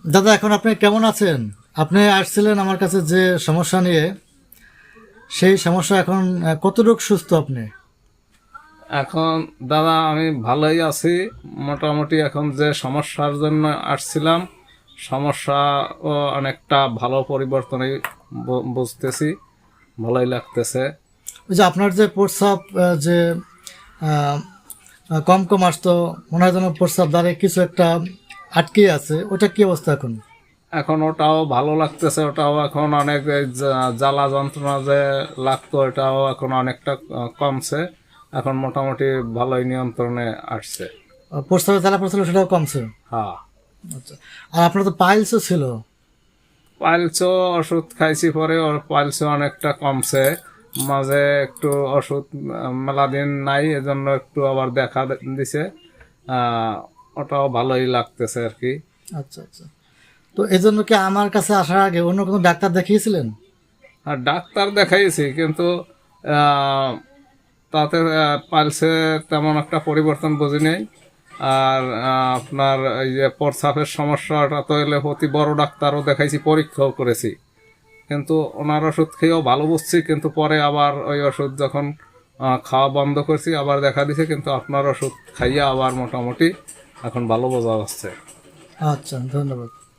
দাদা, এখন আপনি কেমন আছেন? আপনি আসছিলেন আমার কাছে যে সমস্যা নিয়ে, সেই সমস্যা এখন কতটুকু সুস্থ আপনি? এখন দাদা আমি ভালোই আছি। মোটামুটি এখন যে সমস্যার জন্য আসছিলাম, সমস্যা অনেকটা ভালো পরিবর্তনই বুঝতেছি, ভালোই লাগতেছে। ওই যে আপনার যে প্রস্রাব যে আহ, কম কম আসতো, মনে হয় যেন প্রস্রাব দ্বারে কিছু একটা আটকে আছে, ওটা কি অবস্থা এখন? এখন ওটাও ভালো লাগতেছে, ওটাও এখন অনেক এই জ্বালা যন্ত্রণা যে লাগতো ওটাও এখন অনেকটা কমছে। এখন মোটামুটি ভালোই নিয়ন্ত্রণে আসছে। প্রস্রাবের জ্বালা পড়ছিল, সেটাও কমছে? হ্যাঁ। আচ্ছা। আর আপনার তো পাইলসও ছিল? পাইলসও ওষুধ খাইছি, পরে ওর পাইলসও অনেকটা কমছে। মাঝে একটু ওষুধ মেলা দিন নাই, এজন্য একটু আবার দেখা দিছে। আহ, ওটাও ভালোই লাগতেছে আর কি। আচ্ছা আচ্ছা। তো এই জন্য কি আমার কাছে আসার আগে অন্য কোনো ডাক্তার দেখিয়েছিলেন? আর ডাক্তার দেখাইছি, কিন্তু আহ, তাতে পাইলসে তেমন একটা পরিবর্তন বুঝি নেই। আর আপনার এই যে প্রস্রাবের সমস্যাটা তো এলে অতি বড় ডাক্তারও দেখাইছি, পরীক্ষাও করেছি, কিন্তু ওনার ওষুধ খেয়েও ভালো বুঝছি। কিন্তু পরে আবার ওই ওষুধ যখন খাওয়া বন্ধ করছি আবার দেখা দিছে, কিন্তু আপনার ওষুধ খাইয়ে আবার মোটামুটি এখন ভালো বোঝা যাচ্ছে। আচ্ছা, ধন্যবাদ।